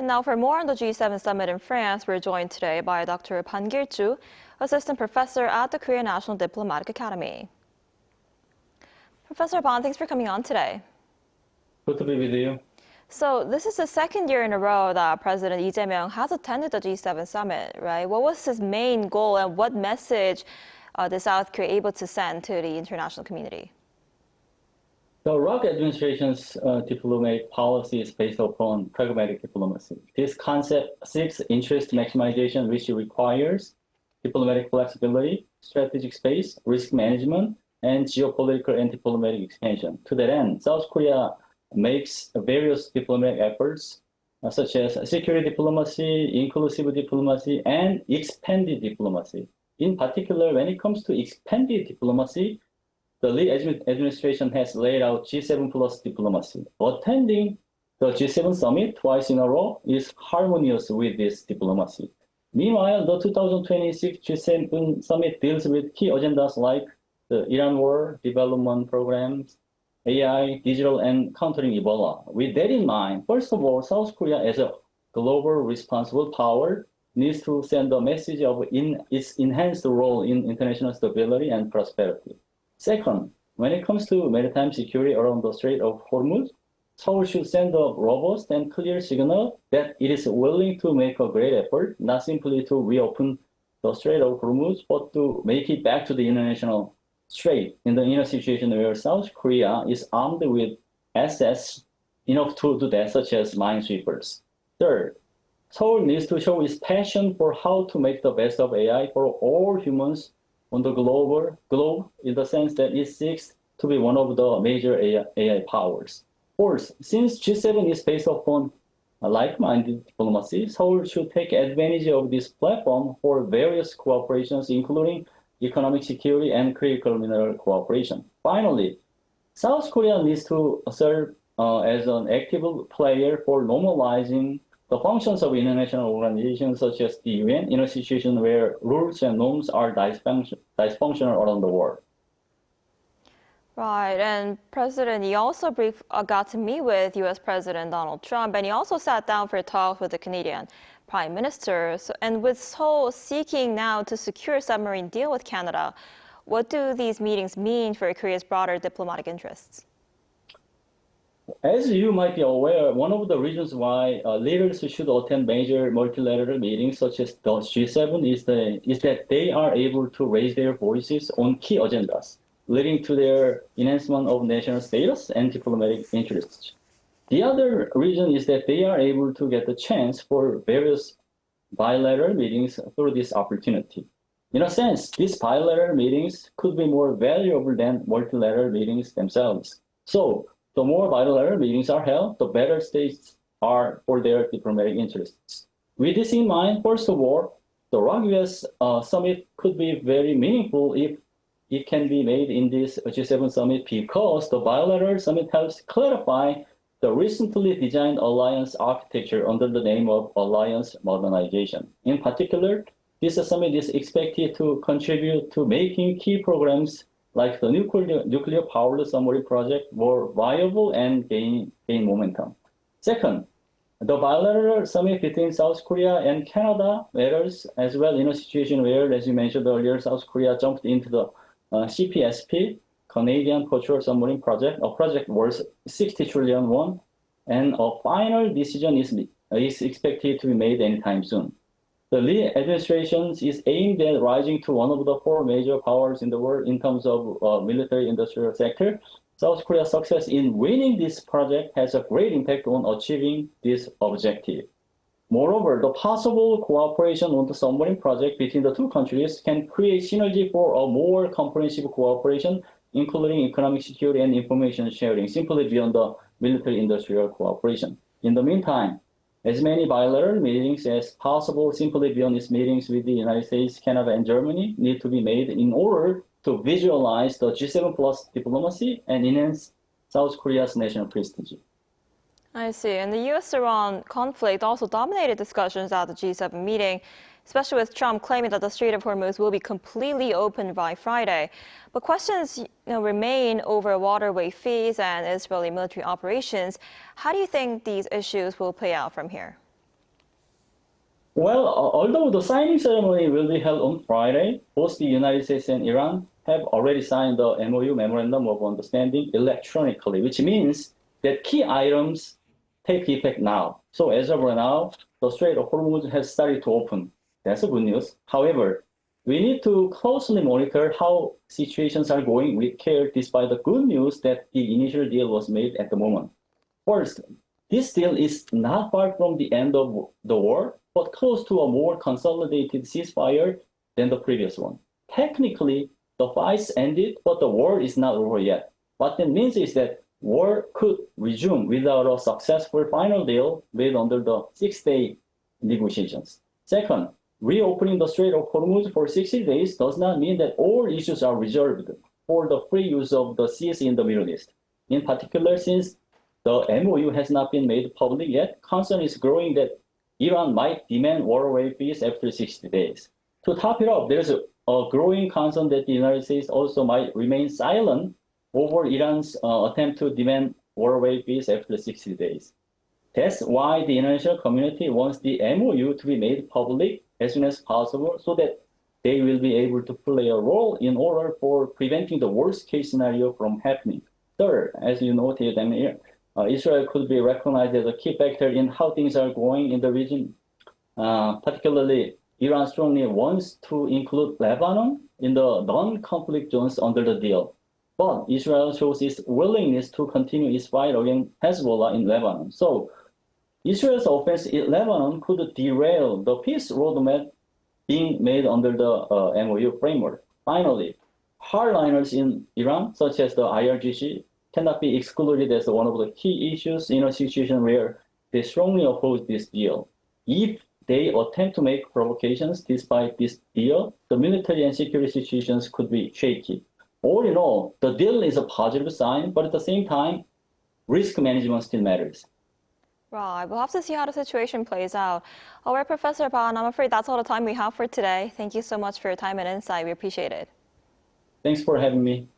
And now for more on the G7 summit in France, we're joined today by Dr. Kil Joo, assistant professor at the Korea National Diplomatic Academy. Professor Ban, thanks for coming on today. Good to be with you. So this is the second year in a row that President Lee Jae-myung has attended the G7 summit, right? What was his main goal and what message did South Korea able to send to the international community? The Rock administration's diplomatic policy is based upon pragmatic diplomacy. This concept seeks interest maximization, which requires diplomatic flexibility, strategic space, risk management, and geopolitical and diplomatic expansion. To that end, South Korea makes various diplomatic efforts, such as security diplomacy, inclusive diplomacy, and expanded diplomacy. In particular, when it comes to expanded diplomacy, the Lee administration has laid out G7 plus diplomacy. Attending the G7 summit twice in a row is harmonious with this diplomacy. Meanwhile, the 2026 G7 summit deals with key agendas like the Iran war, development programs, AI, digital, and countering Ebola. With that in mind, first of all, South Korea as a global responsible power needs to send a message of its enhanced role in international stability and prosperity. Second, when it comes to maritime security around the Strait of Hormuz, Seoul should send a robust and clear signal that it is willing to make a great effort, not simply to reopen the Strait of Hormuz, but to make it back to the international strait in a situation where South Korea is armed with assets enough to do that, such as minesweepers. Third, Seoul needs to show its passion for how to make the best of AI for all humans on the globe in the sense that it seeks to be one of the major AI powers. Fourth, since G7 is based upon a like-minded diplomacy, Seoul should take advantage of this platform for various cooperations, including economic security and critical mineral cooperation. Finally, South Korea needs to serve as an active player for normalizing the functions of international organizations such as the UN in a situation where rules and norms are dysfunctional around the world. Right, and President Lee also got to meet with U.S. President Donald Trump, and he also sat down for talks with the Canadian Prime Minister. And with Seoul seeking now to secure a submarine deal with Canada, what do these meetings mean for Korea's broader diplomatic interests? As you might be aware, one of the reasons why leaders should attend major multilateral meetings such as the G7 is that they are able to raise their voices on key agendas, leading to their enhancement of national status and diplomatic interests. The other reason is that they are able to get the chance for various bilateral meetings through this opportunity. In a sense, these bilateral meetings could be more valuable than multilateral meetings themselves. So, the more bilateral meetings are held, the better states are for their diplomatic interests. With this in mind, first of all, the ROC-US summit could be very meaningful if it can be made in this G7 summit because the bilateral summit helps clarify the recently designed alliance architecture under the name of alliance modernization. In particular, this summit is expected to contribute to making key programs like the nuclear-powered submarine project more viable and gain momentum. Second, the bilateral summit between South Korea and Canada matters as well in a situation where, as you mentioned earlier, South Korea jumped into the CPSP, Canadian Patrol Submarine Project, a project worth 60 trillion won, and a final decision is expected to be made anytime soon. The Lee administration is aimed at rising to one of the four major powers in the world in terms of military-industrial sector. South Korea's success in winning this project has a great impact on achieving this objective. Moreover, the possible cooperation on the submarine project between the two countries can create synergy for a more comprehensive cooperation, including economic security and information sharing, simply beyond the military-industrial cooperation. In the meantime, as many bilateral meetings as possible, simply beyond its meetings with the United States, Canada, and Germany, need to be made in order to visualize the G7 plus diplomacy and enhance South Korea's national prestige. I see. And the U.S. Iran conflict also dominated discussions at the G7 meeting, especially with Trump claiming that the Strait of Hormuz will be completely open by Friday. But questions remain over waterway fees and Israeli military operations. How do you think these issues will play out from here? Well, although the signing ceremony will be held on Friday, both the United States and Iran have already signed the MOU, Memorandum of Understanding, electronically, which means that key items take effect now. So as of right now, the Strait of Hormuz has started to open. That's a good news. However, we need to closely monitor how situations are going with care, despite the good news that the initial deal was made at the moment. First, this deal is not far from the end of the war, but close to a more consolidated ceasefire than the previous one. Technically, the fights ended, but the war is not over yet. What that means is that war could resume without a successful final deal made under the 6-day negotiations. Second, reopening the Strait of Hormuz for 60 days does not mean that all issues are resolved for the free use of the seas in the Middle East. In particular, since the MOU has not been made public yet, concern is growing that Iran might demand waterway fees after 60 days. To top it up, there's a growing concern that the United States also might remain silent over Iran's attempt to demand waterway fees after 60 days. That's why the international community wants the MOU to be made public as soon as possible so that they will be able to play a role in order for preventing the worst case scenario from happening. Third, as you noted, Israel could be recognized as a key factor in how things are going in the region. Particularly, Iran strongly wants to include Lebanon in the non-conflict zones under the deal. But Israel shows its willingness to continue its fight against Hezbollah in Lebanon. So Israel's offense in Lebanon could derail the peace roadmap being made under the MOU framework. Finally, hardliners in Iran, such as the IRGC, cannot be excluded as one of the key issues in a situation where they strongly oppose this deal. If they attempt to make provocations despite this deal, the military and security situations could be shaky. All in all, the deal is a positive sign, but at the same time, risk management still matters. Right, we'll have to see how the situation plays out. All right, Professor Ban, I'm afraid that's all the time we have for today. Thank you so much for your time and insight. We appreciate it. Thanks for having me.